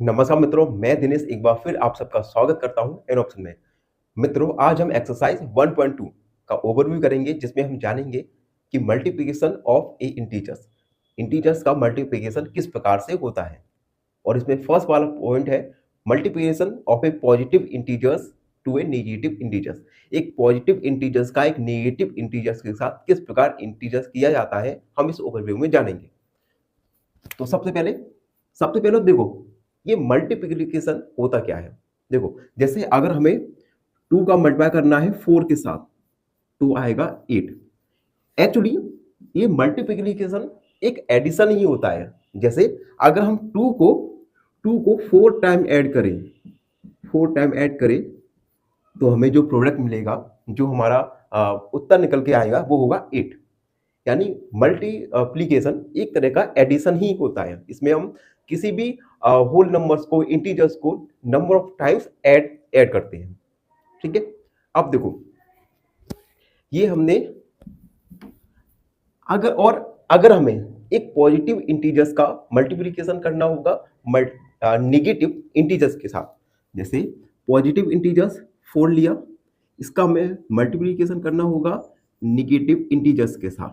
नमस्कार मित्रों, मैं दिनेश एक बार फिर आप सबका स्वागत करता हूं एन ऑप्शन में। मित्रों, आज हम एक्सरसाइज 1.2 का ओवरव्यू करेंगे जिसमें हम जानेंगे कि multiplication of A integers integers का मल्टीप्लिकेशन किस प्रकार से होता है। और इसमें फर्स्ट वाला पॉइंट है multiplication of a positive integers to a negative integers. एक पॉजिटिव इंटीजर्स का एक नेगेटिव इंटीजर्स के साथ किस प्रकार इंटीजर्स किया जाता है, हम इस ओवरव्यू में जानेंगे। तो सबसे पहले देखो, ये मल्टीप्लिकेशन होता क्या है। देखो, जैसे अगर हमें 2 का मल्टीप्लाई करना है 4 के साथ तो आएगा 8। एक्चुअली ये मल्टीप्लिकेशन एक एडिशन ही होता है। जैसे अगर हम 2 को 4 टाइम ऐड करें तो हमें जो प्रोडक्ट मिलेगा, जो हमारा उत्तर निकल के आएगा वो होगा 8। यानी मल्टीप्लिकेशन एक तरह का एडिशन ही होता है। इसमें हम किसी भी होल नंबर्स को, इंटीजर्स को नंबर ऑफ टाइम्स ऐड करते हैं। ठीक है, अब देखो, ये हमने अगर हमें एक पॉजिटिव इंटीजर्स का मल्टीप्लिकेशन करना होगा नेगेटिव इंटीजर्स के साथ। जैसे पॉजिटिव इंटीजर्स 4 लिया, इसका हमें मल्टीप्लिकेशन करना होगा नेगेटिव इंटीजर्स के साथ,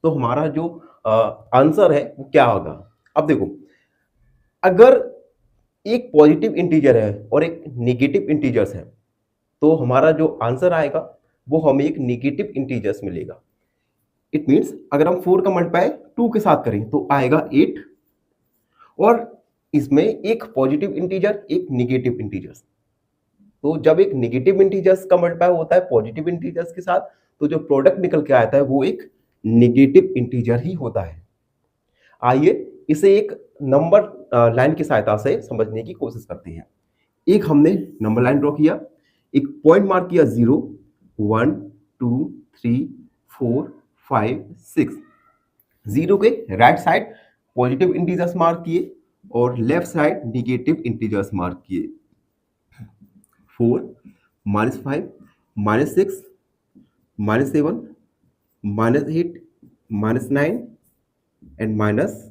तो हमारा जो आंसर है वो क्या होगा। अब देखो, अगर एक पॉजिटिव इंटीजर है और एक नेगेटिव इंटीजर्स है तो हमारा जो आंसर आएगा वो हमें एक नेगेटिव इंटीजर्स मिलेगा। इट मीन्स अगर हम 4 का मल्टीप्लाई 2 के साथ करें तो आएगा 8, और इसमें एक पॉजिटिव इंटीजर एक नेगेटिव इंटीजर्स। तो जब एक नेगेटिव इंटीजर्स का मल्टीप्लाई होता है पॉजिटिव इंटीजर्स के साथ, तो जो प्रोडक्ट निकल के आता है वो एक नेगेटिव इंटीजर ही होता है। आइए इसे एक नंबर लाइन की सहायता से समझने की कोशिश करते हैं। एक हमने नंबर लाइन ड्रॉ किया, एक पॉइंट मार्क किया 0, 1, 2, 3, 4, 5, 6। 0 के right side positive integers mark किए और left side negative integers mark किए। 4, -5, -6, -7, -8, -9 एंड -10।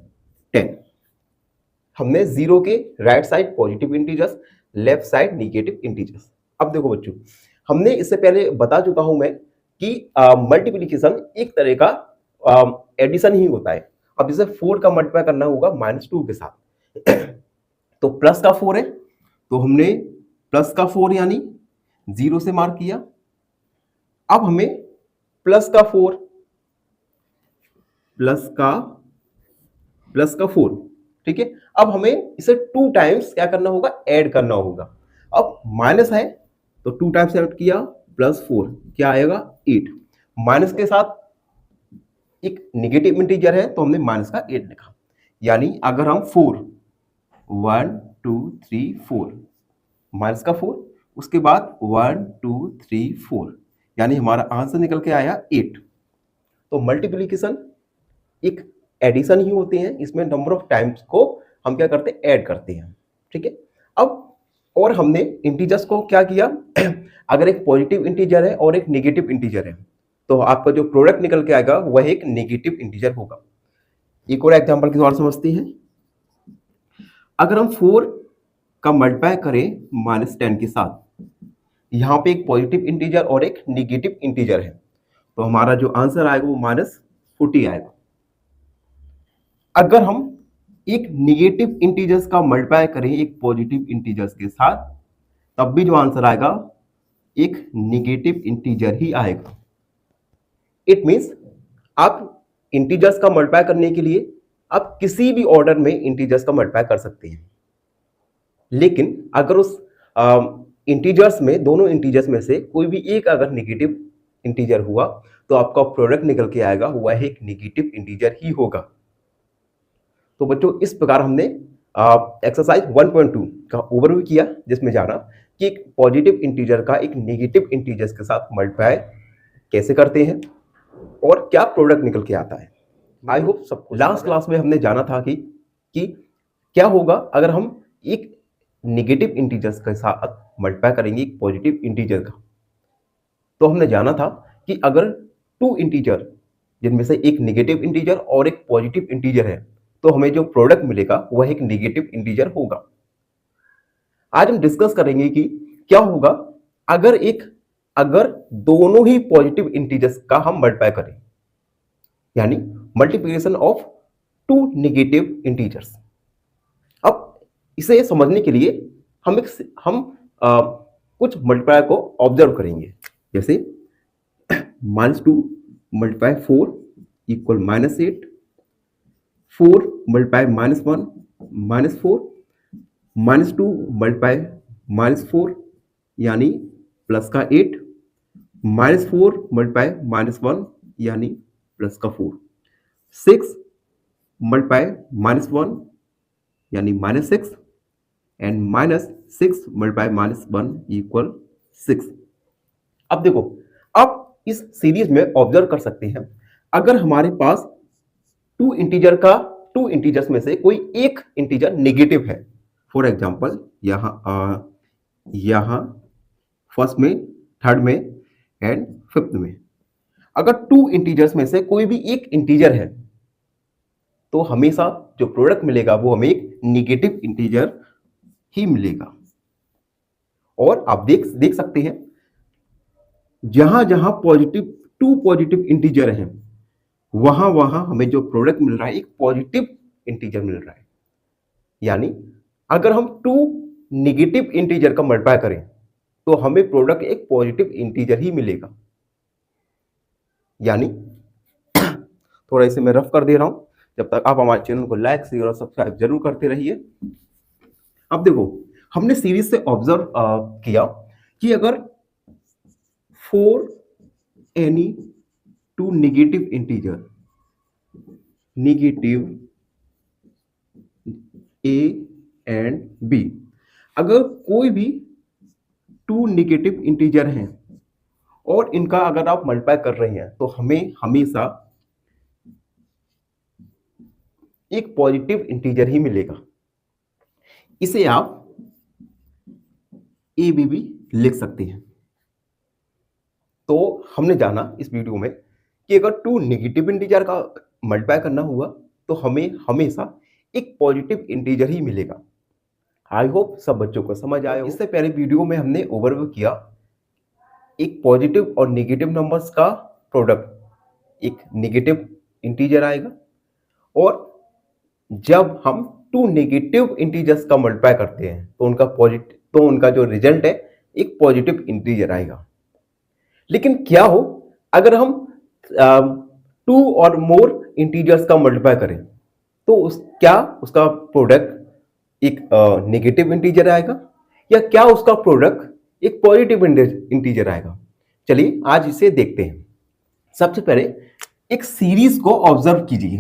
हमने 0 के right side positive integers, left side negative integers. अब देखो बच्चों, हमने इससे पहले बता चुका हूं मैं कि मल्टीप्लिकेशन एक तरह का एडिशन ही होता है। अब जैसे 4 का मल्टीप्लाई करना होगा -2 के साथ तो प्लस का 4 है, तो हमने प्लस का 4 यानी 0 से मार्क किया। अब हमें प्लस का 4, ठीक है। अब हमें इसे 2 टाइम्स क्या करना होगा, ऐड करना होगा। अब माइनस है तो 2 टाइम्स ऐड किया, +4 क्या आएगा 8। माइनस के साथ एक नेगेटिव इंटीजर है तो हमने माइनस का 8 लिखा। यानी अगर हम 4, 1, 2, 3, 4, माइनस का 4, उसके बाद 1, 2, 3, 4, यानी हमारा आंसर निकल के आया 8। तो मल्टीप्लिकेशन एक एडिशन ही होते हैं, इसमें नंबर ऑफ टाइम्स को हम क्या करते हैं, ऐड करते हैं। ठीक है, अब और हमने इंटीजर्स को क्या किया अगर एक पॉजिटिव इंटीजर है और एक नेगेटिव इंटीजर है तो आपका जो प्रोडक्ट निकल के आएगा वह एक नेगेटिव इंटीजर होगा। एक और एग्जांपल के द्वारा समझते हैं। अगर हम 4 का मल्टीप्लाई करें -10 के साथ, यहाँ पे एक पॉजिटिव इंटीजर और एक नेगेटिव इंटीजर है, तो हमारा जो आंसर आएगा वो -40 आएगा। अगर हम एक नेगेटिव इंटीजर्स का मल्टीप्लाई करें एक पॉजिटिव इंटीजर्स के साथ, तब भी जो आंसर आएगा एक नेगेटिव इंटीजर ही आएगा। इट मींस आप इंटीजर्स का मल्टीप्लाई करने के लिए आप किसी भी ऑर्डर में इंटीजर्स का मल्टीप्लाई कर सकते हैं, लेकिन अगर उस इंटीजर्स में, दोनों इंटीजर्स में से कोई भी एक अगर नेगेटिव इंटीजर हुआ तो आपका प्रोडक्ट निकल के आएगा वह एक नेगेटिव इंटीजर ही होगा। तो बच्चों, इस प्रकार हमने एक्सरसाइज 1.2 का ओवरव्यू किया, जिसमें जाना कि एक पॉजिटिव इंटीजर का एक नेगेटिव इंटीजर्स के साथ मल्टीप्लाई कैसे करते हैं और क्या प्रोडक्ट निकल के आता है। आई होप सब लास्ट क्लास में हमने जाना था कि क्या होगा अगर हम एक नेगेटिव इंटीजर्स के साथ मल्टीप्लाई करेंगे एक पॉजिटिव इंटीजर का। तो हमने जाना था कि अगर 2 इंटीजर जिनमें से एक नेगेटिव इंटीजर और एक पॉजिटिव इंटीजर है तो हमें जो प्रोडक्ट मिलेगा वह एक नेगेटिव इंटीजर होगा। आज हम डिस्कस करेंगे कि क्या होगा अगर दोनों ही पॉजिटिव इंटीजर्स का हम मल्टीप्लाई करें, यानी multiplication of two negative integers. अब इसे समझने के लिए कुछ मल्टीप्लाई को ऑब्जर्व करेंगे। जैसे -2 मल्टीप्लाई 4 इक्वल -8, 4 मल्टीप्लाई -1 -4, -2 मल्टीप्लाई -4 यानी प्लस का 8, -4 मल्टीप्लाई -1 यानी प्लस का 4, 6 मल्टीप्लाई -1 यानी -6 एंड -6 मल्टीप्लाई -1 इक्वल 6। अब देखो, आप इस सीरीज में ऑब्जर्व कर सकते हैं, अगर हमारे पास टू इंटीजर्स में से कोई एक इंटीजर नेगेटिव है, फॉर एग्जांपल यहां फर्स्ट में, थर्ड में एंड फिफ्थ में, अगर टू इंटीजर्स में से कोई भी एक इंटीजर है तो हमेशा जो प्रोडक्ट मिलेगा वो हमें एक नेगेटिव इंटीजर ही मिलेगा। और आप देख सकते हैं, जहां जहां टू पॉजिटिव इंटीजर हैं वहां हमें जो प्रोडक्ट मिल रहा है एक पॉजिटिव इंटीजर मिल रहा है। यानी अगर हम टू नेगेटिव इंटीजर का मल्टीप्लाई करें तो हमें प्रोडक्ट एक पॉजिटिव इंटीजर ही मिलेगा। यानी थोड़ा इसे मैं रफ कर दे रहा हूं, जब तक आप हमारे चैनल को लाइक, शेयर और सब्सक्राइब जरूर करते रहिए। अब देखो, हमने सीरीज से ऑब्जर्व किया कि अगर for any two negative integer, negative a and b, अगर कोई भी टू नेगेटिव इंटीजर हैं और इनका अगर आप मल्टीप्लाई कर रहे हैं तो हमें हमेशा एक पॉजिटिव इंटीजर ही मिलेगा। इसे आप ए बी भी लिख सकते हैं। तो हमने जाना इस वीडियो में कि अगर टू नेगेटिव इंटीजर का मल्टीप्लाई करना हुआ तो हमें हमेशा एक पॉजिटिव इंटीजर ही मिलेगा। आई होप सब बच्चों को समझ आया। इससे पहले वीडियो में हमने ओवरव्यू किया एक पॉजिटिव और नेगेटिव नंबर्स का प्रोडक्ट एक नेगेटिव इंटीजर आएगा, और जब हम टू नेगेटिव इंटीजर्स का मल्टीप्लाई करते हैं तो उनका जो रिजल्ट है एक पॉजिटिव इंटीजर आएगा। लेकिन क्या हो अगर हम टू और मोर इंटीजर्स का मल्टीप्लाई करें तो उसका प्रोडक्ट एक नेगेटिव इंटीजर आएगा, या क्या उसका प्रोडक्ट एक पॉजिटिव इंटीजर आएगा? चलिए आज इसे देखते हैं। सबसे पहले एक सीरीज को ऑब्जर्व कीजिए।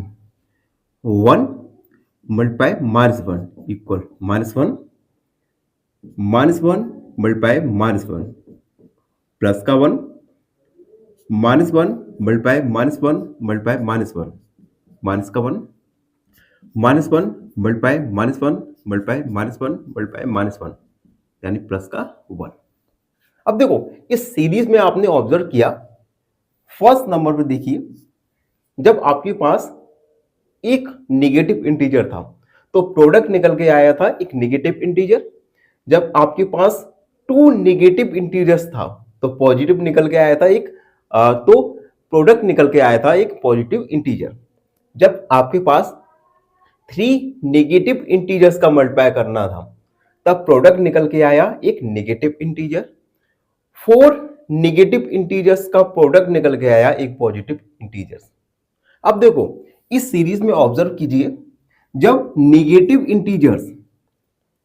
1 मल्टीप्लाई -1 इक्वल -1, -1 मल्टीप्लाई -1 प्लस का 1, -1 मल्टीप्लाई -1 मल्टीप्लाई -1 माइनस का 1, -1 मल्टीप्लाई -1 मल्टीप्लाई -1 मल्टीप्लाई -1 यानी प्लस का 1। अब देखो, इस सीरीज में आपने ऑब्जर्व किया, फर्स्ट नंबर पे देखिए, जब आपके पास एक नेगेटिव इंटीजर था तो प्रोडक्ट निकल के आया था एक नेगेटिव इंटीजर। जब आपके पास टू नेगेटिव इंटीजर्स था तो पॉजिटिव निकल के आया था तो प्रोडक्ट निकल के आया था एक पॉजिटिव इंटीजर। जब आपके पास 3 नेगेटिव इंटीजर्स का मल्टीप्लाई करना था तब प्रोडक्ट निकल के आया एक नेगेटिव इंटीजर। 4 नेगेटिव इंटीजर्स का प्रोडक्ट निकल के आया एक पॉजिटिव इंटीजर। अब देखो, इस सीरीज में ऑब्जर्व कीजिए, जब नेगेटिव इंटीजर्स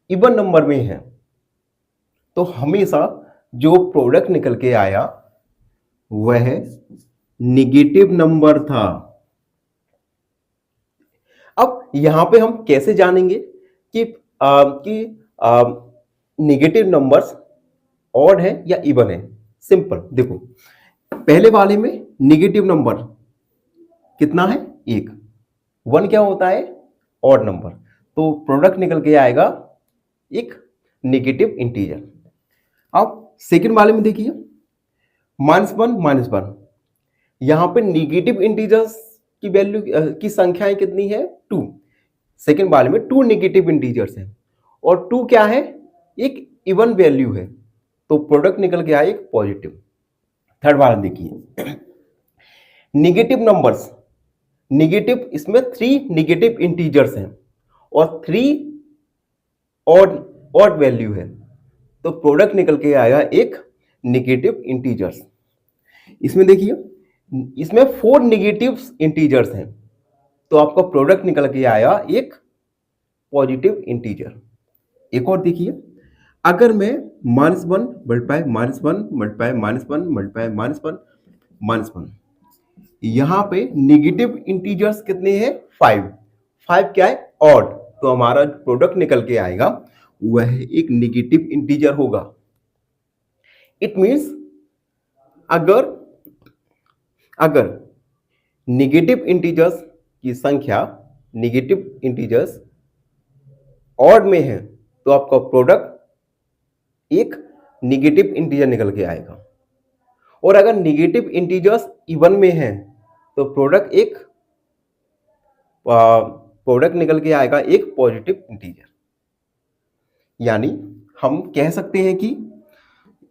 इवन नंबर में है तो हमेशा जो प्रोडक्ट निकल के आया वह नेगेटिव नंबर था। अब यहां पे हम कैसे जानेंगे कि नेगेटिव नंबर्स ऑड है या इवन है? सिंपल, देखो, पहले वाले में नेगेटिव नंबर कितना है? 1। 1 क्या होता है? ऑड नंबर, तो प्रोडक्ट निकल के आएगा एक नेगेटिव इंटीजर। अब सेकंड वाले में देखिए, -1 -1, यहां पे नेगेटिव इंटीजर्स की वैल्यू की संख्याएं कितनी है? 2। सेकंड वाले में 2 नेगेटिव इंटीजर्स हैं और 2 क्या है? एक इवन वैल्यू है, तो प्रोडक्ट निकल के आया एक पॉजिटिव। थर्ड वाला देखिए, निगेटिव नंबर्स, निगेटिव, इसमें 3 निगेटिव इंटीजर्स हैं और 3 ऑड ऑड वैल्यू है, तो प्रोडक्ट निकल के आया एक निगेटिव इंटीजर्स। इसमें देखिए, इसमें 4 निगेटिव इंटीजर्स हैं, तो आपका प्रोडक्ट निकल के आया एक पॉजिटिव इंटीजर। एक और देखिए, अगर मैं -1 मल्टीप्लाई -1 मल्टीप्लाई -1 मल्टीप्लाई -1 यहां पे निगेटिव इंटीजर्स कितने हैं? 5। 5 क्या है? ऑड, तो हमारा प्रोडक्ट निकल के आएगा वह एक निगेटिव इंटीजर होगा। इट मींस अगर अगर निगेटिव इंटीजर्स की संख्या, निगेटिव इंटीजर्स ऑड में है, तो आपका प्रोडक्ट एक निगेटिव इंटीजर निकल के आएगा। और अगर निगेटिव इंटीजर्स इवन में है, तो प्रोडक्ट निकल के आएगा एक पॉजिटिव इंटीजर। यानी हम कह सकते हैं कि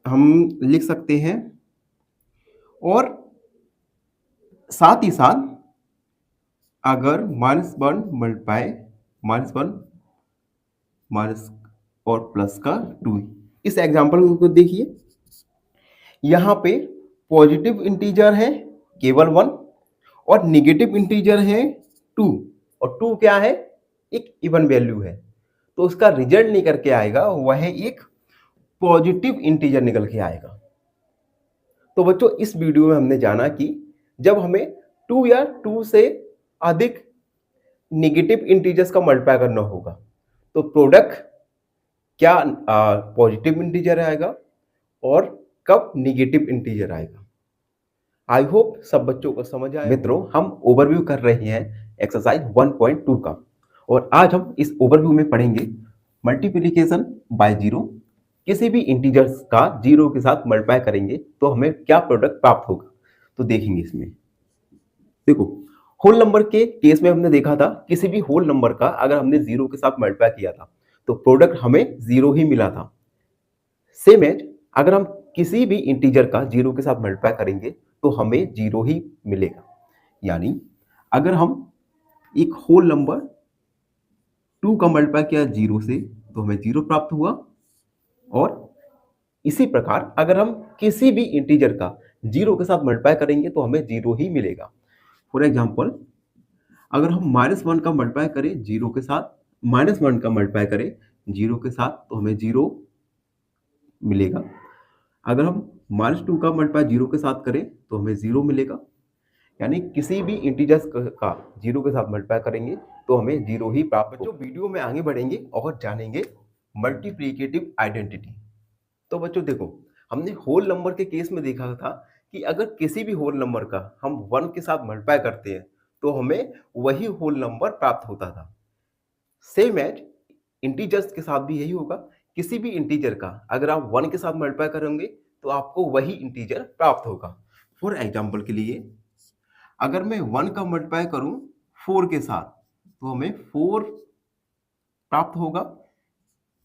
हम लिख सकते हैं, और साथ ही साथ अगर -1 मल्टीप्लाई -1 माइनस और प्लस का 2, इस एग्जांपल को देखिए, यहां पे पॉजिटिव इंटीजर है केवल 1 और निगेटिव इंटीजर है 2, और 2 क्या है? एक इवन वैल्यू है, तो उसका रिजल्ट निकल के आएगा वह एक पॉजिटिव इंटीजर निकल के आएगा। तो बच्चों, इस वीडियो में हमने जाना कि जब हमें 2 या 2 से अधिक निगेटिव इंटीजर्स का मल्टीप्लाई करना होगा, तो प्रोडक्ट क्या पॉजिटिव इंटीजर आएगा और कब निगेटिव इंटीजर आएगा। आई होप सब बच्चों को समझ आया। मित्रों, हम ओवरव्यू कर रहे हैं एक्सरसाइज 1.2 का, और आज हम इस ओवरव्यू में पढ़ेंगे मल्टीप्लिकेशन बाय जीरो। किसी भी इंटीजर्स का जीरो के साथ मल्टीप्लाई करेंगे तो हमें क्या प्रोडक्ट प्राप्त होगा, तो देखेंगे। इसमें देखो, होल नंबर के केस में हमने देखा था, किसी भी होल नंबर का अगर हमने जीरो के साथ मल्टीप्लाई किया था तो प्रोडक्ट हमें जीरो ही मिला था। सेम एज अगर हम किसी भी इंटीजर का जीरो के साथ मल्टीप्लाई करेंगे तो हमें जीरो ही मिलेगा। यानी अगर हम एक होल नंबर 2 का मल्टीप्लाई किया जीरो से तो हमें जीरो प्राप्त हुआ, और इसी प्रकार अगर हम किसी भी इंटीजर का जीरो के साथ मल्टीप्लाई करेंगे तो हमें जीरो ही मिलेगा। फॉर एग्जाम्पल, अगर हम -1 का मल्टीप्लाई करें जीरो के साथ, -1 का मल्टीप्लाई करें जीरो के साथ तो हमें जीरो मिलेगा। अगर हम -2 का मल्टीप्लाई जीरो के साथ करें तो हमें जीरो मिलेगा। यानी किसी भी इंटीजर्स का जीरो के साथ मल्टीप्लाई करेंगे तो हमें जीरो ही प्राप्त होगा। बच्चों, वीडियो में आगे बढ़ेंगे और जानेंगे मल्टीप्लिकेटिव आइडेंटिटी। तो बच्चों देखो, हमने होल नंबर के केस में देखा था कि अगर किसी भी होल नंबर का हम 1 के साथ मल्टीप्लाई करते हैं तो हमें वही होल नंबर प्राप्त होता था। सेम एज इंटीजर्स के साथ भी यही होगा, किसी भी इंटीजर का अगर आप 1 के साथ मल्टीप्लाई करेंगे तो आपको वही इंटीजर प्राप्त होगा। फॉर एग्जाम्पल के लिए, अगर मैं 1 का मल्टीप्लाई करूं 4 के साथ तो हमें 4 प्राप्त होगा,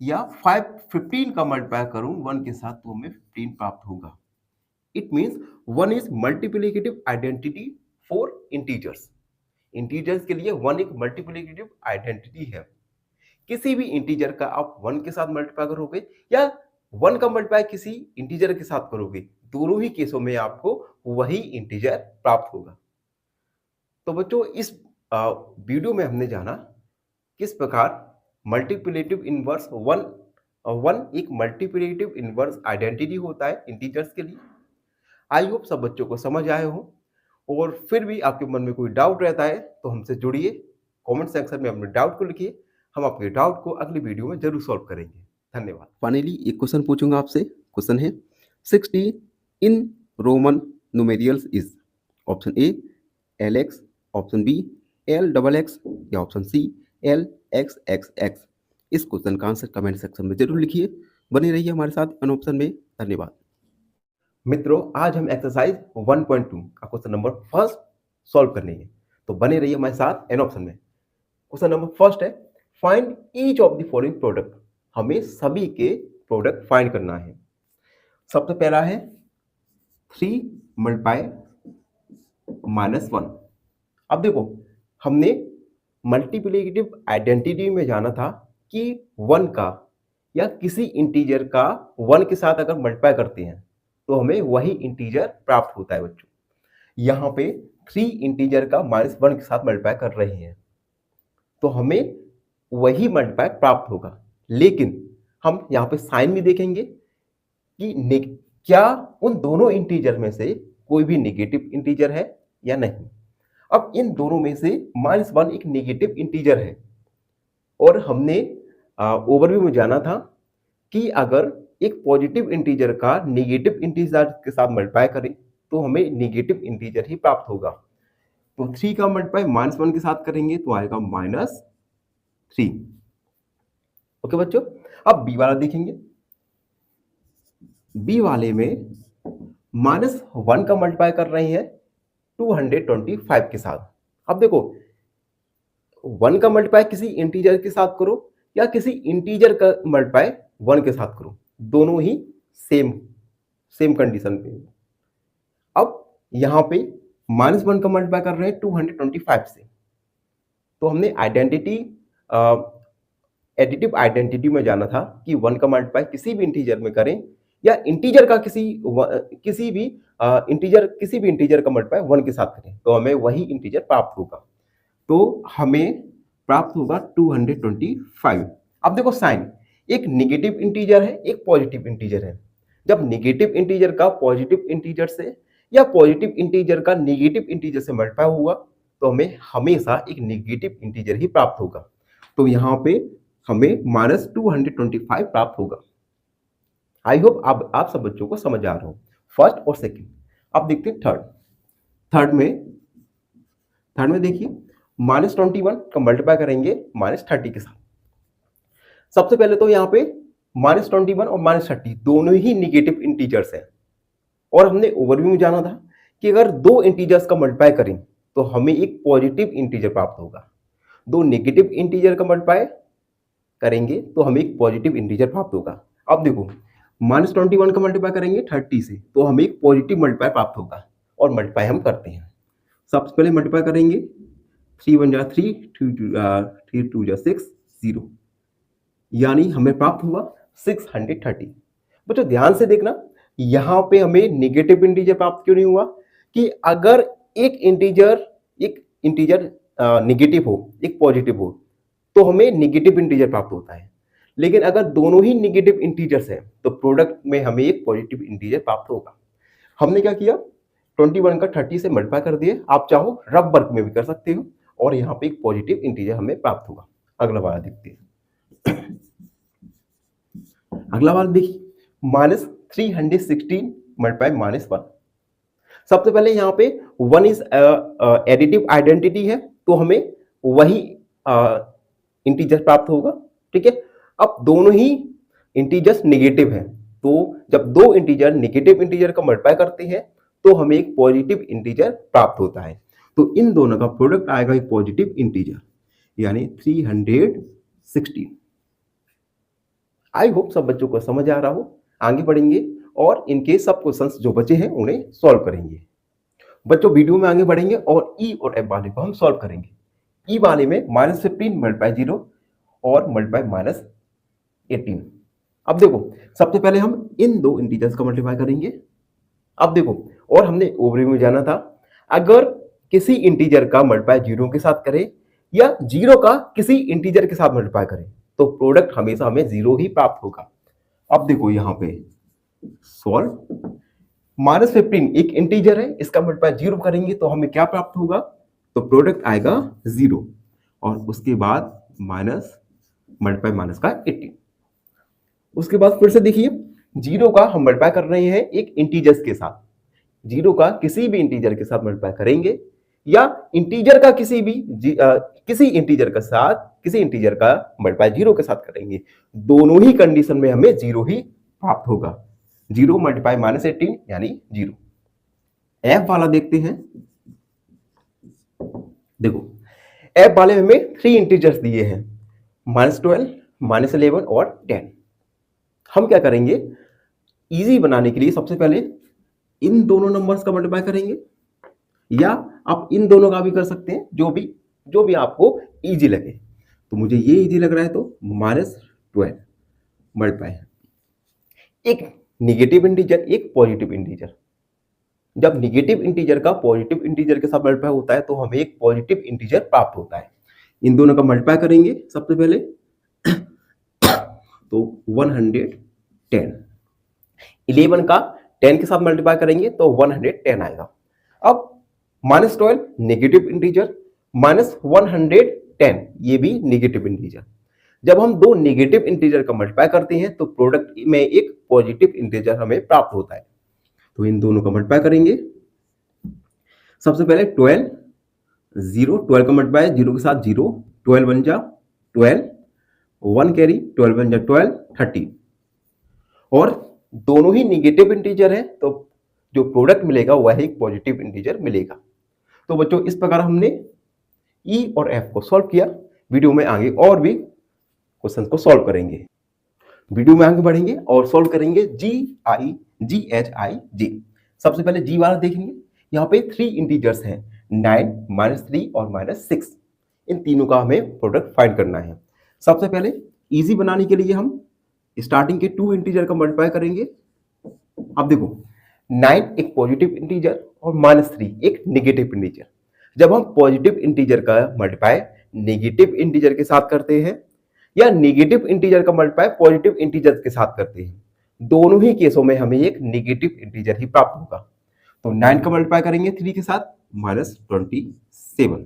या 15 का मल्टीप्लाई करूं 1 के साथ तो हमें 15 प्राप्त होगा। It means 1 is multiplicative identity for integers. Integers के लिए 1 एक मल्टीप्लिकेटिव आइडेंटिटी है। किसी भी इंटीजर का आप 1 के साथ मल्टीप्लाई करोगे या 1 का मल्टीप्लाई किसी इंटीजर के साथ करोगे, दोनों ही केसों में आपको वही इंटीजर प्राप्त होगा। तो बच्चों, इस वीडियो में हमने जाना किस प्रकार मल्टीप्लिकेटिव इनवर्स 1 एक मल्टीप्लिकेटिव इनवर्स आइडेंटिटी होता है इंटीजर्स के लिए। आई होप सब बच्चों को समझ आए हो, और फिर भी आपके मन में कोई डाउट रहता है तो हमसे जुड़िए, कमेंट सेक्शन में अपने डाउट को लिखिए, हम आपके डाउट को अगली वीडियो में जरूर सॉल्व करेंगे। धन्यवाद। फाइनली एक क्वेश्चन पूछूंगा आपसे। क्वेश्चन है 60 in Roman numerals is, option A LX, option B LXX या ऑप्शन सी LXXX। इस क्वेश्चन का आंसर कमेंट सेक्शन में जरूर लिखिए। बने रहिए हमारे साथ एन ऑप्शन में। धन्यवाद। मित्रों, आज हम एक्सरसाइज 1.2 का क्वेश्चन नंबर फर्स्ट सॉल्व करेंगे, तो बने रहिए हमारे साथ एन ऑप्शन में। क्वेश्चन नंबर फर्स्ट है, find each of the following product. हमें सभी के प्रोडक्ट फाइंड करना है। सबसे पहला है 3 मल्टीप्लाई -1। अब देखो हमने मल्टीप्लिकेटिव आइडेंटिटी में जाना था कि 1 का या किसी इंटीजर का 1 के साथ अगर मल्टीप्लाई करते हैं तो हमें वही इंटीजर प्राप्त होता है बच्चों। यहाँ पे 3 इंटीजर का -1 के साथ मल्टीप्लाई कर रहे हैं तो हमें वही मल्टीप्लाई प्राप्त होगा। लेकिन हम यहाँ पे साइन भी देखेंगे कि क्या उन दोनों इंटीजर में से कोई भी नेगेटिव इंटीजर है या नहीं। अब इन दोनों में से -1 एक नेगेटिव इंटीजर है और हमने ओवरव्यू में जाना था कि अगर एक पॉजिटिव इंटीजर का नेगेटिव इंटीजर के साथ मल्टीप्लाई करें तो हमें नेगेटिव इंटीजर ही प्राप्त होगा। तो 3 का मल्टीप्लाई -1 के साथ करेंगे तो आएगा -3। ओके बच्चों, अब बी वाला देखेंगे। बी वाले में -1 का मल्टीप्लाई कर रहे हैं 225 के साथ। अब देखो 1 का मल्टीप्लाई किसी इंटीजर के साथ करो या किसी इंटीजर का मल्टीप्लाई 1 के साथ करो, दोनों ही सेम कंडीशन पे। अब यहां पे -1 का मल्टीप्लाई कर रहे हैं 225 से, तो हमने एडिटिव आइडेंटिटी में जाना था कि 1 का मल्टीप्लाई किसी भी इंटीजर में करें या इंटीजर का किसी भी इंटीजर का मल्टीप्लाई 1 के साथ करें तो हमें वही इंटीजर प्राप्त होगा। तो हमें प्राप्त होगा 225। अब देखो साइन, एक नेगेटिव इंटीजर है एक पॉजिटिव इंटीजर है। जब नेगेटिव इंटीजर का पॉजिटिव इंटीजर से या पॉजिटिव इंटीजर का नेगेटिव इंटीजर से मल्टीप्लाई हुआ तो हमें हमेशा एक नेगेटिव इंटीजर ही प्राप्त होगा। तो यहाँ पे हमें -225 प्राप्त होगा। आई होप आप सब बच्चों को समझ आ रहा हो फर्स्ट और सेकंड। अब देखते हैं थर्ड में देखिए -21 का मल्टीप्लाई करेंगे -30 के साथ। सबसे पहले तो यहाँ पे -21 और -30 दोनों ही नेगेटिव इंटीजर्स हैं और हमने ओवरव्यू में जाना था कि अगर दो इंटीजर्स का मल्टीप्लाई करें तो हमें एक पॉजिटिव इंटीजर प्राप्त होगा, दो नेगेटिव इंटीजर का मल्टीप्लाई करेंगे तो हमें एक पॉजिटिव इंटीजर प्राप्त होगा। अब देखो -21 का मल्टीप्लाई करेंगे 30 से तो हमें एक पॉजिटिव मल्टीप्लाई प्राप्त होगा और मल्टीप्लाई हम करते हैं। सबसे पहले मल्टीप्लाई करेंगे 3 1 3, 3 2 6, 0, यानी हमें प्राप्त हुआ 630। बच्चों ध्यान से देखना, यहाँ पे हमें नेगेटिव इंटीजर प्राप्त क्यों नहीं हुआ कि अगर एक इंटीजर नेगेटिव हो एक पॉजिटिव हो तो हमें नेगेटिव इंटीजर प्राप्त होता है, लेकिन अगर दोनों ही नेगेटिव इंटीजर्स हैं तो प्रोडक्ट में हमें एक पॉजिटिव इंटीजर प्राप्त होगा। हमने क्या किया 21 का 30 से मल्टीप्लाई कर दिए, आप चाहो रफ वर्क में भी कर सकते हो और यहाँ पे एक पॉजिटिव इंटीजर हमें प्राप्त होगा। अगला वाला देखते हैं। अगला वाला देखिए -316 मल्टीप्लाई -1। सबसे पहले यहाँ पे 1 इज एडिटिव आइडेंटिटी है तो हमें वही इंटीजर प्राप्त होगा। ठीक है, अब दोनों ही इंटीजर्स नेगेटिव हैं तो जब दो इंटीजर नेगेटिव इंटीजर का मल्टीप्लाई करते हैं तो हमें एक पॉजिटिव इंटीजर प्राप्त होता है। तो इन दोनों का प्रोडक्ट आएगा एक पॉजिटिव इंटीजर यानी 316। आई होप सब बच्चों को समझ आ रहा हो। आगे बढ़ेंगे और इनके सब क्वेश्चंस जो बचे हैं उन्हें सॉल्व करेंगे। बच्चों वीडियो में आगे बढ़ेंगे और ई और एफ वाले को हम सॉल्व करेंगे। ई वाले में -15 मल्टीप्लाई 0 और मल्टीप्लाई -18। अब देखो सबसे पहले हम इन दो इंटीजर्स का मल्टीप्लाई करेंगे। अब देखो और हमने ओवरव्यू में जाना था अगर किसी इंटीजर का मल्टीप्लाई 0 के साथ करें या 0 का किसी इंटीजर के साथ मल्टीप्लाई करें तो प्रोडक्ट हमेशा हमें 0 ही प्राप्त होगा। अब देखो यहाँ पे सॉल्व, -15 एक इंटीजर है, इसका मल्टीप्लाई 0 करेंगे तो हमें क्या प्राप्त होगा, तो प्रोडक्ट आएगा 0 और उसके बाद मल्टीप्लाई माइनस का 18। उसके बाद फिर से देखिए 0 का हम मल्टीप्लाई कर रहे हैं एक इंटीजर्स के साथ, 0 का किसी भी इंटीजर के साथ मल्टीप्लाई करेंगे या इंटीजर का किसी इंटीजर का मल्टीप्लाई 0 के साथ करेंगे, दोनों ही कंडीशन में हमें 0 ही प्राप्त होगा। 0 मल्टीप्लाई -18 यानी 0। एफ वाला देखते हैं। देखो एफ वाले में हमें 3 इंटीजर्स दिए हैं -12, -11 और 10। हम क्या करेंगे, इजी बनाने के लिए सबसे पहले इन दोनों नंबर्स का मल्टीप्लाई करेंगे, या आप इन दोनों का भी कर सकते हैं, जो भी आपको इजी लगे। तो मुझे ये इजी लग रहा है, तो -12 मल्टीप्लाई एक निगेटिव इंटीजर एक पॉजिटिव इंटीजर। जब निगेटिव इंटीजर का पॉजिटिव इंटीजर के साथ मल्टीप्लाई होता है तो हमें एक पॉजिटिव इंटीजर प्राप्त होता है। इन दोनों का मल्टीप्लाई करेंगे सबसे पहले तो 110, 11 का 10 के साथ मल्टीप्लाई करेंगे तो 110 आएगा। अब -12 नेगेटिव इंटीजर, -110 ये भी नेगेटिव इंटीजर। जब हम दो नेगेटिव इंटीजर का मल्टीप्लाई करते हैं तो प्रोडक्ट में एक पॉजिटिव इंटीजर हमें प्राप्त होता है। तो इन दोनों का मल्टीप्लाई करेंगे। सबसे पहले 12 का मल्टीप्लाई 0 के साथ 0, 12 बन जा 12, 1 कैरी 12 बन जा 12, 30। और दोनों ही नेगेटिव इंटीजर है तो जो प्रोडक्ट मिलेगा वह एक पॉजिटिव इंटीजर मिलेगा। तो बच्चों इस प्रकार हमने ई और एफ को सॉल्व किया। वीडियो में आगे और भी क्वेश्चन को सॉल्व करेंगे। वीडियो में आगे बढ़ेंगे और सॉल्व करेंगे GHI। सबसे पहले जी वाला देखेंगे। यहाँ पे 3 इंटीजर्स हैं, 9, -3 और -6। इन तीनों का हमें प्रोडक्ट फाइंड करना है। सबसे पहले इजी बनाने के लिए हम स्टार्टिंग के 2 इंटीजर का मल्टीप्लाई करेंगे। अब देखो 9 एक पॉजिटिव इंटीजर और -3 एक नेगेटिव इंटीजर। जब हम पॉजिटिव इंटीजर का मल्टीप्लाई नेगेटिव इंटीजर के साथ करते हैं या नेगेटिव इंटीजर का मल्टीप्लाई पॉजिटिव इंटीजर के साथ करते हैं, दोनों ही केसों में हमें एक नेगेटिव इंटीजर ही प्राप्त होगा। तो 9 का मल्टीप्लाई करेंगे 3 के साथ -27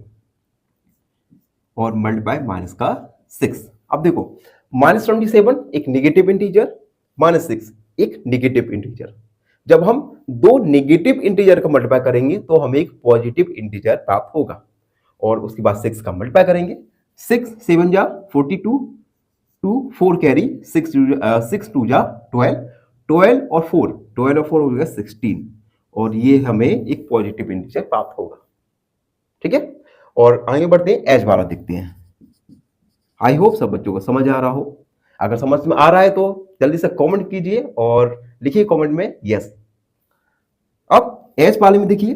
और मल्टीप्लाई माइनस का 6। अब देखो -27 एक नेगेटिव इंटीजर, -6 एक नेगेटिव इंटीजर। जब हम दो नेगेटिव इंटीजर का मल्टीप्लाई करेंगे तो हमें एक पॉजिटिव इंटीजर प्राप्त होगा। और उसके बाद 6 का मल्टीप्लाई करेंगे, 6 7 जा 42, 2 4 कैरी 6 2 जा 12, 12 और 4 हो गया 16। और ये हमें एक पॉजिटिव इंटीजर प्राप्त होगा। ठीक है, और आगे बढ़ते हैं, एज वाला देखते हैं। आई होप सब बच्चों को समझ आ रहा हो। अगर समझ में आ रहा है तो जल्दी से कमेंट कीजिए और लिखिए कमेंट में यस। अब एज वाले में देखिए,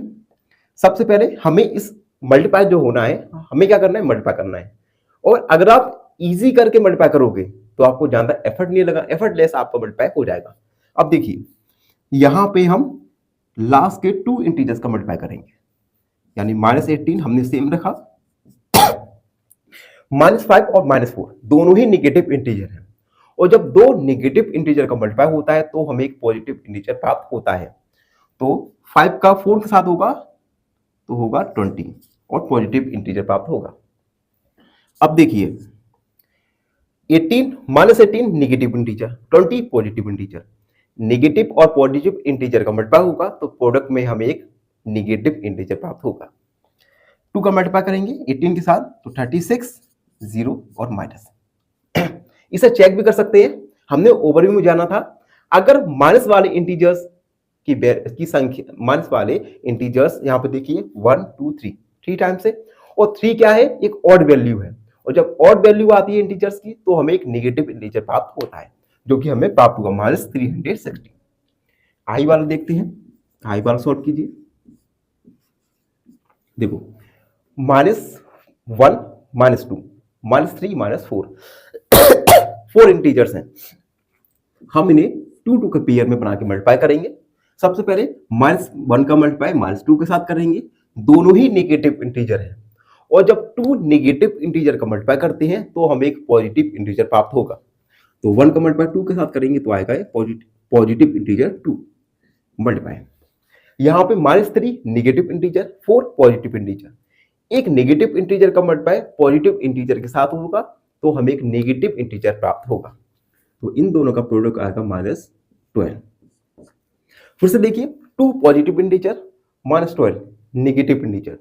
सबसे पहले हमें इस मल्टीप्लाई जो होना है, हमें क्या करना है, मल्टीप्लाई करना है। और अगर आप इजी करके मल्टीप्लाई करोगे तो आपको ज्यादा एफर्ट नहीं लगा, एफर्टलेस आपका मल्टीप्लाई हो जाएगा। अब देखिए यहां पे हम लास्ट के 2 इंटीजर्स का मल्टीप्लाई करेंगे, यानी -18 हमने सेम रखा, -5 और -4 दोनों ही नेगेटिव इंटीजर हैं। और जब दो नेगेटिव इंटीजर का मल्टीप्लाई होता है तो हमें एक पॉजिटिव इंटीजर प्राप्त होता है। तो 5 का 4 के साथ होगा तो होगा 20 और पॉजिटिव इंटीजर प्राप्त होगा। अब देखिए 18 -18 negative integer, 20 positive integer. Negative और पॉजिटिव इंटीजर का मल्टीप्लाई होगा तो प्रोडक्ट में हमें एक नेगेटिव इंटीजर प्राप्त होगा। 2 का मल्टीप्लाई करेंगे 18 के साथ तो 36, 0 और माइनस। इसे चेक भी कर सकते हैं, हमने ओवरव्यू में जाना था। अगर माइनस वाले इंटीजर्स की संख्या, माइनस वाले इंटीजर्स यहाँ पे देखिए 1 2 3 टाइम्स है, और 3 क्या है, एक ऑड वैल्यू है। और जब ऑड वैल्यू आती है इंटीजर्स की तो हमें एक नेगेटिव इंटीजर प्राप्त होता है, जो कि हमें प्राप्त होगा -360। आई वाला देखते हैं, आई वाला सॉल्व कीजिए। देखो -1 -2 -3 -4 4 इंटीजर्स हैं। हम इन्हें 2 के पेयर में बना के मल्टीप्लाई करेंगे। सबसे पहले -1 का मल्टीप्लाई -2 के साथ करेंगे, दोनों ही नेगेटिव इंटीजर हैं। और जब 2 नेगेटिव इंटीजर का मल्टीप्लाई करते हैं तो हमें एक पॉजिटिव इंटीजर प्राप्त होगा। तो 1 का मल्टीप्लाई 2 के साथ करेंगे तो आएगा पॉजिटिव इंटीजर 2 मल्टीप्लाई। यहाँ पे -3 नेगेटिव इंटीजर, 4 पॉजिटिव इंटीजर। एक नेगेटिव इंटीजर का मल्टीप्लाई पॉजिटिव इंटीजर के साथ होगा तो हमें एक नेगेटिव इंटीजर प्राप्त होगा। तो इन दोनों का प्रोडक्ट आएगा -12। फिर से देखिए 2 पॉजिटिव इंटीजर, -12 नेगेटिव इंटीजर,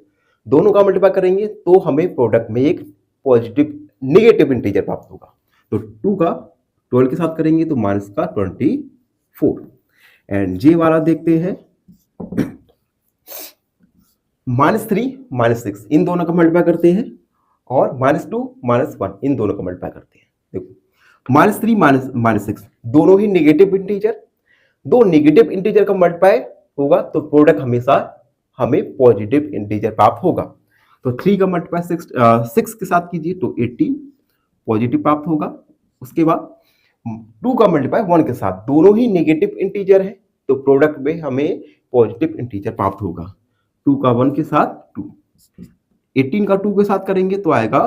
दोनों का मल्टीप्लाई करेंगे तो हमें प्रोडक्ट में एक पॉजिटिव नेगेटिव इंटीजर प्राप्त होगा। तो 2 का 12 के साथ करेंगे तो माइनस का 24। एंड जे वाला देखते हैं, -3 -6 इन दोनों का मल्टीप्लाई करते हैं और -2 -1 इन दोनों का मल्टीप्लाई करते हैं। देखो -3 -6 दोनों ही नेगेटिव इंटीजर, दो नेगेटिव इंटीजर का मल्टीप्लाई होगा तो प्रोडक्ट हमेशा हमें पॉजिटिव इंटीजर प्राप्त होगा। तो 3 का मल्टीप्लाई 6 के साथ कीजिए तो 18 पॉजिटिव प्राप्त होगा। उसके बाद 2 का मल्टीप्लाई 1 के साथ, दोनों ही नेगेटिव इंटीजर है तो प्रोडक्ट में हमें पॉजिटिव इंटीजर प्राप्त होगा। 2 का 1 के साथ 2, 18 का 2 के साथ करेंगे तो आएगा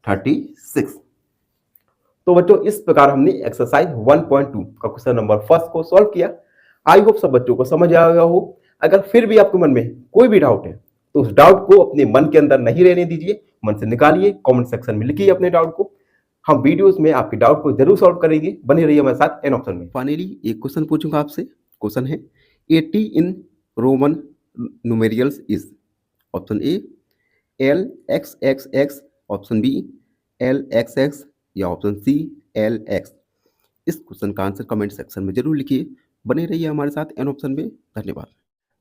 36। तो बच्चों इस प्रकार हमने एक्सरसाइज 1.2 का क्वेश्चन नंबर फर्स्ट को सॉल्व किया। आई होप सब बच्चों को समझ आ गया हो। अगर फिर भी आपके मन में कोई भी डाउट है तो उस डाउट को अपने मन के अंदर नहीं रहने दीजिए, मन से निकालिए, कमेंट सेक्शन में लिखिए अपने डाउट को। हम वीडियोस में आपके डाउट को जरूर सॉल्व करेंगे, बने रहिए हमारे साथ एन ऑप्शन में। फाइनली एक क्वेश्चन पूछूंगा आपसे। क्वेश्चन है 80 in Roman numerals is, option A LXXX, option B LXX या ऑप्शन सी LX। इस क्वेश्चन का आंसर कमेंट सेक्शन में जरूर लिखिए। बने रहिए हमारे साथ एन ऑप्शन में। धन्यवाद।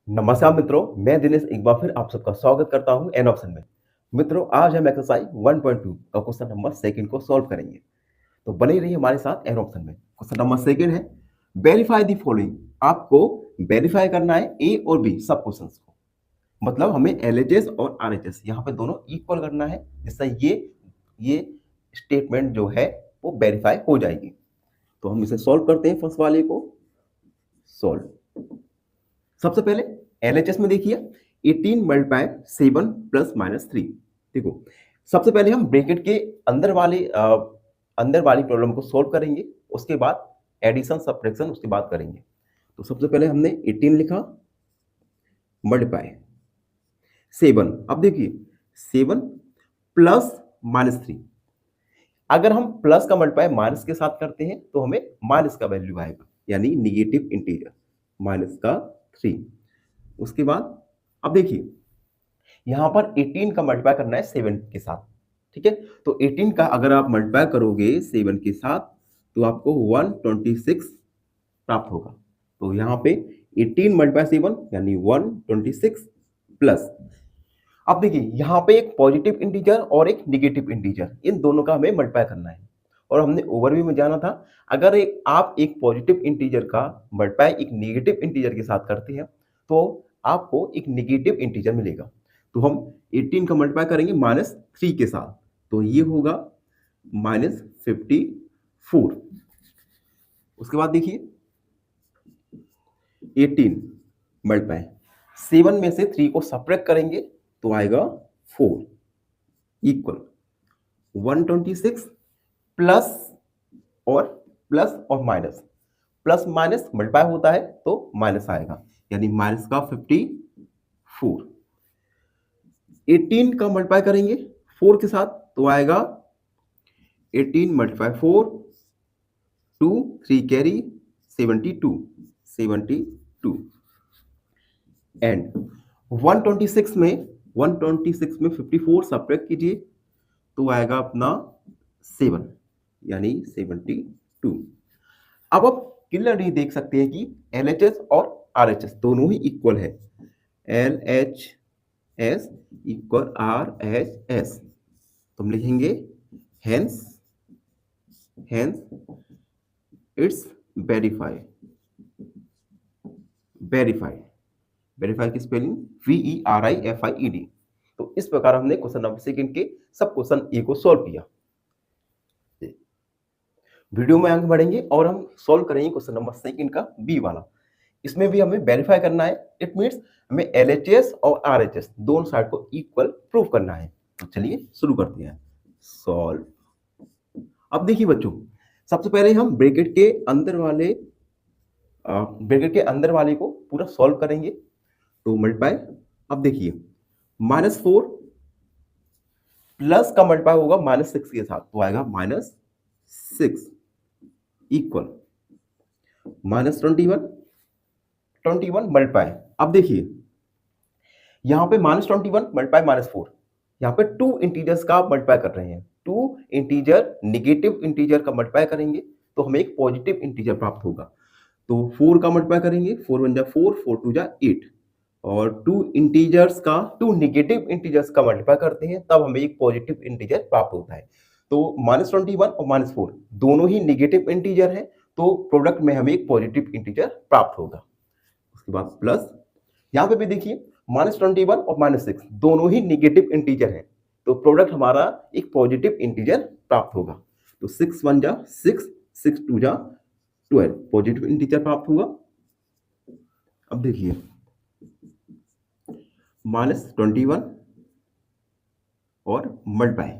नमस्कार मित्रों, मैं दिनेश एक बार फिर आप सबका स्वागत करता हूं एन ऑप्शन में। मित्रों आज हम एक्सरसाइज 1.2 का क्वेश्चन नंबर सेकंड को सॉल्व करेंगे, तो बने रहिए हमारे साथ एन ऑप्शन में। क्वेश्चन नंबर सेकंड है वेरीफाई द फॉलोइंग। आपको वेरीफाई करना है ए और बी सब क्वेश्चंस को, मतलब हमें LHS और RHS यहाँ पे दोनों इक्वल करना है, जिससे ये स्टेटमेंट जो है वो वेरीफाई हो जाएगी। तो हम इसे सॉल्व करते हैं। फर्स्ट वाले को सॉल्व। सबसे पहले LHS में देखिए 18 मल्टीप्लाई 7 प्लस -3। देखो सबसे पहले हम ब्रैकेट के अंदर वाली प्रॉब्लम को सॉल्व करेंगे, उसके बाद एडिशन सब्ट्रैक्शन उसके बाद करेंगे। तो सबसे पहले हमने 18 लिखा मल्टीप्लाई 7। अब देखिए 7 प्लस -3, अगर हम प्लस का मल्टीप्लाई माइनस के साथ करते हैं तो हमें माइनस का वैल्यू आएगा, यानी निगेटिव इंटीजर माइनस का 3। उसके बाद अब देखिए यहां पर 18 का मल्टीप्लाई करना है 7 के साथ, ठीक है। तो 18 का अगर आप मल्टीप्लाई करोगे 7 के साथ तो आपको 126 प्राप्त होगा। तो यहाँ पे 18 मल्टीप्लाई 7 यानी 126 प्लस, अब देखिए यहाँ पे एक पॉजिटिव इंटीजर और एक निगेटिव इंटीजर, इन दोनों का हमें मल्टीप्लाई करना है। और हमने ओवरव्यू में जाना था, अगर आप एक पॉजिटिव इंटीजर का मल्टीप्लाई एक निगेटिव इंटीजर के साथ करते हैं तो आपको एक निगेटिव इंटीजर मिलेगा। तो हम 18 का मल्टीप्लाई करेंगे -3 के साथ, तो ये होगा -54। उसके बाद देखिए 18 मल्टीप्लाई 7 में से 3 को सब्ट्रैक्ट करेंगे तो आएगा 4 इक्वल 126 प्लस और माइनस, प्लस माइनस मल्टीप्लाई होता है तो माइनस आएगा, यानी माइनस का 54। 18 का मल्टीप्लाई करेंगे 4 के साथ तो आएगा 18 मल्टीप्लाई 4 2 3 कैरी 72 एंड 126 में 54 सब्ट्रैक्ट कीजिए तो आएगा अपना 7 यानी 72। अब आप क्लियरली देख सकते हैं कि LHS और RHS दोनों ही इक्वल है। LHS इक्वल RHS, तो हम लिखेंगे हेंस इट्स वेरीफाई की स्पेलिंग VERIFIED। तो इस प्रकार हमने क्वेश्चन नंबर सेकंड के सब क्वेश्चन ए को सॉल्व किया। वीडियो में आगे बढ़ेंगे और हम सॉल्व करेंगे क्वेश्चन नंबर सेकंड का बी वाला। इसमें भी हमें वेरीफाई करना है, इट मींस हमें LHS और RHS दोनों साइड को इक्वल प्रूव करना है। तो चलिए शुरू करते हैं सॉल्व। अब देखिए बच्चों, सबसे पहले हम ब्रैकेट के अंदर वाले को पूरा सॉल्व करेंगे। तो मल्टीप्लाई, अब देखिए -4 प्लस का मल्टीप्लाई होगा -6 के साथ तो आएगा -6 इक्वल -21 मल्टीप्लाई। अब देखिए यहां पे -21 मल्टीप्लाई -4, यहां पे 2 इंटीजर्स का मल्टीप्लाई कर रहे हैं। 2 इंटीजर निगेटिव इंटीजर का मल्टीप्लाई करेंगे तो हमें एक पॉजिटिव इंटीजर प्राप्त होगा। तो 4 का मल्टीप्लाई करेंगे, 4 1 जा 4, 4 2 जा 8, और 2 निगेटिव इंटीजर्स का मल्टीप्लाई करते हैं तब हमें एक पॉजिटिव इंटीजर प्राप्त होता है। तो -21 और -4 दोनों ही नेगेटिव इंटीजर हैं, तो प्रोडक्ट में हमें एक पॉजिटिव इंटीजर प्राप्त होगा। उसके बाद प्लस, यहाँ पे भी देखिए -21 और -6 दोनों ही नेगेटिव इंटीजर हैं, तो प्रोडक्ट हमारा एक पॉजिटिव इंटीजर प्राप्त होगा। तो 6 1 जा 6, 6 2 जा 12 पॉजिटिव इंटीजर प्राप्त हुआ। अब देखिए -21 और मल्टीप्लाई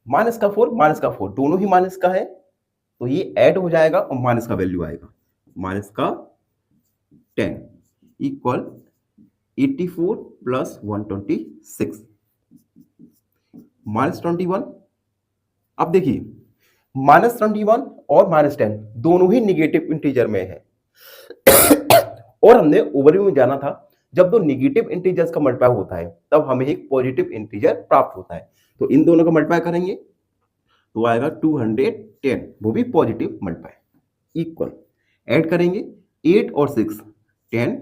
-4 दोनों ही माइनस का है, तो ये ऐड हो जाएगा और माइनस का वैल्यू आएगा, -10 इक्वल 84 प्लस 126 -21। अब देखिए -21 और -10 दोनों ही निगेटिव इंटीजर में है और हमने ओवरव्यू में जाना था, जब दो निगेटिव इंटीजर्स का मल्टीप्लाई होता है तब हमें एक पॉजिटिव इंटीजर प्राप्त होता है। तो इन दोनों का मल्टीप्लाई करेंगे तो आएगा 210, वो भी पॉजिटिव मल्टीप्लाई इक्वल, ऐड करेंगे 8 और 6 10,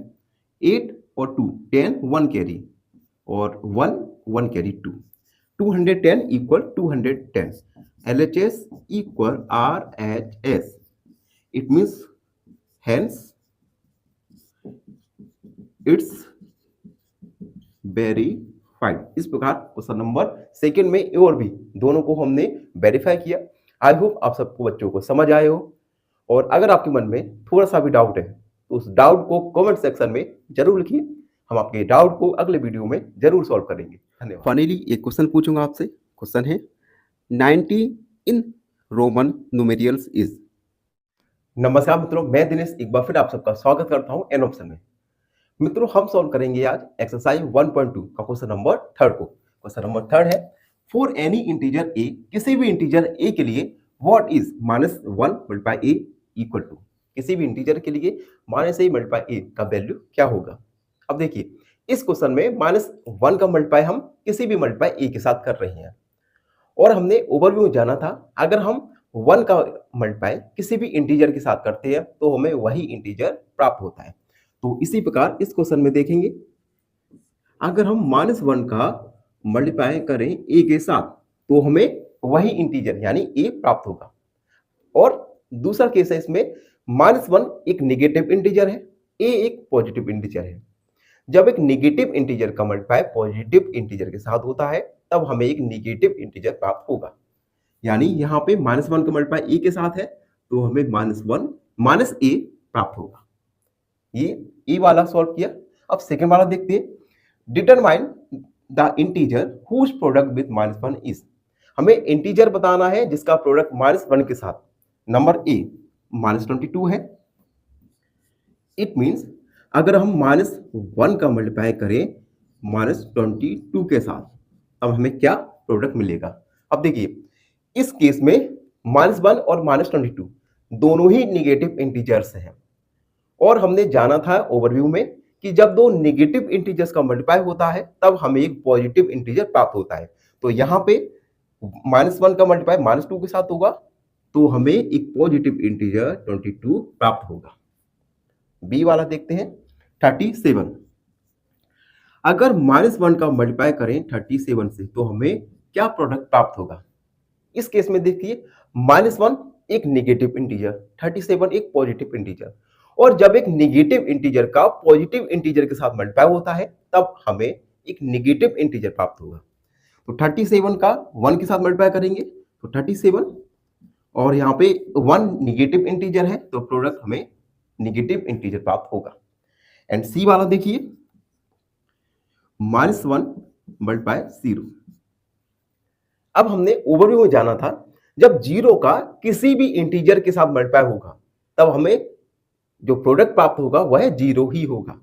8 और 2 10 1 कैरी और 1 carry 2, 210 equal 210, LHS equal RHS, it means hence it's verified. इस प्रकार क्वेश्चन नंबर सेकंड में और भी दोनों को हमने वेरीफाई किया। आई होप आप सबको बच्चों को समझ आए हो, और अगर आपके मन में थोड़ा सा भी डाउट है तो उस डाउट को कमेंट सेक्शन में जरूर लिखिए, हम आपके डाउट को अगले वीडियो में जरूर सॉल्व करेंगे। धन्यवाद। फाइनली एक क्वेश्चन पूछूंगा आपसे। क्वेश्चन है 90 इन रोमन न्यूमेरियल्स इज। नमस्कार मित्रों, मैं दिनेश एक बार फिर आप सबका स्वागत करता हूं एन ऑप्शन में। मित्रों, हम सॉल्व करेंगे आज एक्सरसाइज 1.2 का क्वेश्चन नंबर 3 को। क्वेश्चन नंबर 3 है, फॉर एनी इंटीजर ए, किसी भी इंटीजर ए के लिए what is -1 multiply a equal to, किसी भी इंटीजर के लिए -a मल्टीप्लाई ए का वैल्यू क्या होगा। अब देखिए इस क्वेश्चन में -1 का मल्टीप्लाई हम किसी भी मल्टीप्लाई ए के साथ कर रहे हैं, और हमने ओवरव्यू जाना था, अगर हम 1 का मल्टीप्लाई किसी भी इंटीजर के साथ करते हैं तो हमें वही इंटीजर प्राप्त होता है। तो इसी प्रकार इस क्वेश्चन में देखेंगे, अगर हम -1 का मल्टीप्लाई करें ए के साथ तो हमें वही इंटीजर यानी ए प्राप्त होगा। और दूसरा केस है, इसमें -1 एक नेगेटिव इंटीजर है, ए एक पॉजिटिव इंटीजर है। जब एक नेगेटिव इंटीजर का मल्टीप्लाई पॉजिटिव इंटीजर के साथ होता है तब हमें एक नेगेटिव इंटीजर प्राप्त होगा। यानी यहाँ पे -1 का मल्टीप्लाई ए के साथ है तो हमें -a प्राप्त होगा। ये ए वाला सॉल्व किया। अब सेकंड वाला देखते हैं, determine the integer whose product with -1 is. हमें इंटीजर बताना है जिसका प्रोडक्ट -1 के साथ, नंबर ए -22 है। इट मीन्स अगर हम -1 का मल्टीप्लाई करें -22 के साथ तब हमें क्या प्रोडक्ट मिलेगा। अब देखिए इस केस में -1 और -22 दोनों ही निगेटिव इंटीजर्स हैं, और हमने जाना था ओवरव्यू में कि जब दो नेगेटिव इंटीजर्स का मल्टीप्लाई होता है तब हमें एक पॉजिटिव इंटीजर प्राप्त होता है। तो यहाँ पे -1 का मल्टीप्लाई -2 के साथ होगा तो हमें एक पॉजिटिव इंटीजर 22 प्राप्त होगा। बी वाला देखते हैं, 37। अगर -1 का मल्टीप्लाई करें 37 से तो हमें क्या प्रोडक्ट प्राप्त होगा। इस केस में देखिए -1 एक नेगेटिव इंटीजर, 37 एक पॉजिटिव इंटीजर, और जब एक नेगेटिव इंटीजर का पॉजिटिव इंटीजर के साथ मल्टीप्लाई होता है तब हमें एक नेगेटिव इंटीजर प्राप्त होगा। तो 37 का 1 के साथ मल्टीप्लाई करेंगे तो 37, और यहाँ पे 1 नेगेटिव इंटीजर है तो प्रोडक्ट हमें नेगेटिव इंटीजर प्राप्त होगा। एंड सी वाला देखिए, -1 मल्टीप्लाई 0। अब हमने ओवरव्यू में जाना था, जब 0 का किसी भी इंटीजर के साथ मल्टीप्लाई होगा तब हमें जो प्रोडक्ट प्राप्त होगा वह 0 ही होगा।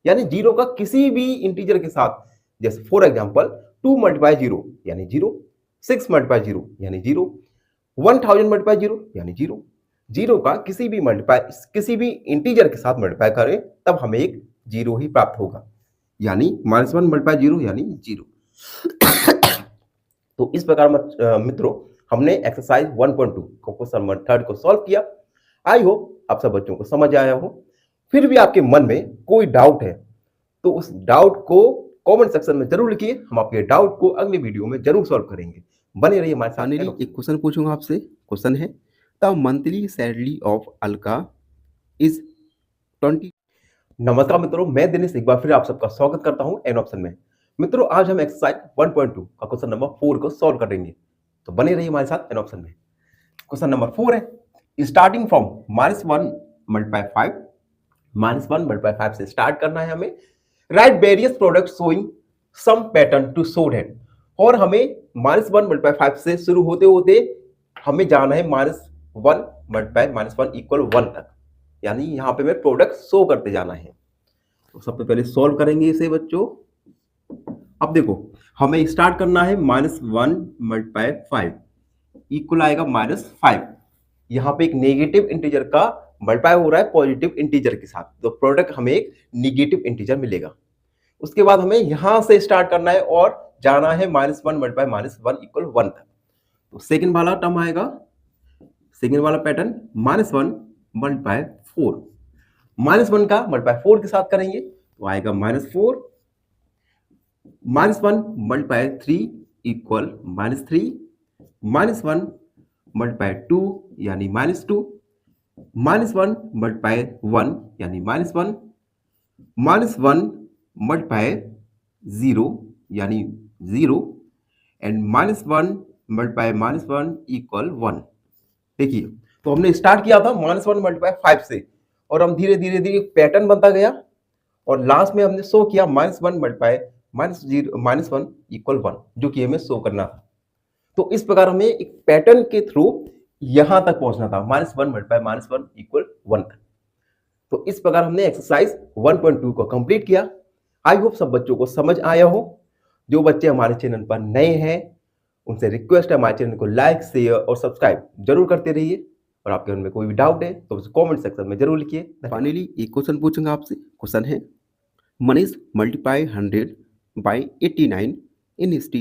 यानी 0 का किसी भी इंटीजर के साथ, जैसे फॉर एग्जांपल 2 मल्टीप्लाई 0 यानी 0, 6 मल्टीप्लाई 0 यानी 0, 1000 मल्टीप्लाई 0 यानी 0। 0 का किसी भी इंटीजर के साथ मल्टीप्लाई करें तब हमें एक 0 ही प्राप्त होगा, यानी -1 मल्टीप्लाई 0 यानी 0। तो इस प्रकार मित्रों हमने एक्सरसाइज 1.2 को क्वेश्चन नंबर 3 को सॉल्व किया। आई होप आप सब बच्चों को समझ आया हो। फिर भी आपके मन में कोई डाउट है तो उस डाउट को कमेंट सेक्शन में जरूर लिखिए, हम आपके डाउट को अगले वीडियो में जरूर सॉल्व करेंगे। बने रहिए हमारे साथ। फाइनली एक क्वेश्चन पूछूंगा आपसे। क्वेश्चन है the monthly salary of Alka is 20। नमस्कार मित्रों, मैं दिनेश एक बार फिर आप सबका स्वागत करता हूं एन ऑप्शन में। मित्रों, आज हम एक्सरसाइज 1.2 का क्वेश्चन नंबर 4 को सॉल्व करेंगे, तो बने रहिए हमारे साथ एन ऑप्शन में। क्वेश्चन नंबर 4 है, स्टार्टिंग फ्रॉम -1 मल्टीप्लाई 5, -1 मल्टीप्लाई 5 से स्टार्ट करना है हमें। Write various product showing some pattern to show that and, और हमें -1 मल्टीप्लाई 5 से शुरू होते होते हमें जाना है -1 मल्टीप्लाई -1 इक्वल 1 तक, यानी यहाँ पे हमें प्रोडक्ट शो करते जाना है। तो सबसे पहले सॉल्व करेंगे इसे बच्चों। अब देखो, हमें स्टार्ट करना है -1 मल्टीप्लाई 5 इक्वल आएगा -5। यहाँ पे एक नेगेटिव इंटीजर का मल्टीप्लाई हो रहा है पॉजिटिव इंटीजर के साथ, तो प्रोडक्ट हमें एक नेगेटिव इंटीजर मिलेगा। उसके बाद हमें यहां से स्टार्ट करना है और जाना है -1 मल्टीप्लाई -1 इक्वल 1 तक। तो सेकेंड वाला टर्म आएगा, सेकेंड वाला पैटर्न -1 मल्टीप्लाई 4, -1 का मल्टीप्लाई 4 के साथ करेंगे तो आएगा -4, -1 मल्टीप्लाई 3 इक्वल -3, -1 मल्टीप्लाई 2 यानी -2, -1 मल्टीप्लाई 1 यानी -1, -1 मल्टीप्लाई 0 यानी 0, एंड -1 मल्टीप्लाई -1 इक्वल 1। देखिए, तो हमने स्टार्ट किया था -1 मल्टीप्लाई 5 से, और हम धीरे धीरे धीरे पैटर्न बनता गया, और लास्ट में हमने शो किया -1 मल्टीप्लाई -1 इक्वल 1, जो कि हमें शो करना था। तो इस प्रकार हमें एक पैटर्न के थ्रू यहां तक पहुंचना था, -1 मल्टीप्लाई -1 इक्वल 1 तक। तो इस प्रकार हमने एक्सरसाइज 1.2 को कंप्लीट किया। आई होप सब बच्चों को समझ आया हो। जो बच्चे हमारे चैनल पर नए हैं, उनसे रिक्वेस्ट है हमारे चैनल को लाइक, शेयर और सब्सक्राइब जरूर करते रहिए, और आपके मन में कोई भी डाउट है तो उसे कमेंट सेक्शन में जरूर लिखिए। फाइनली एक क्वेश्चन पूछूंगा आपसे। क्वेश्चन है Manish multiply 100 by 89 in history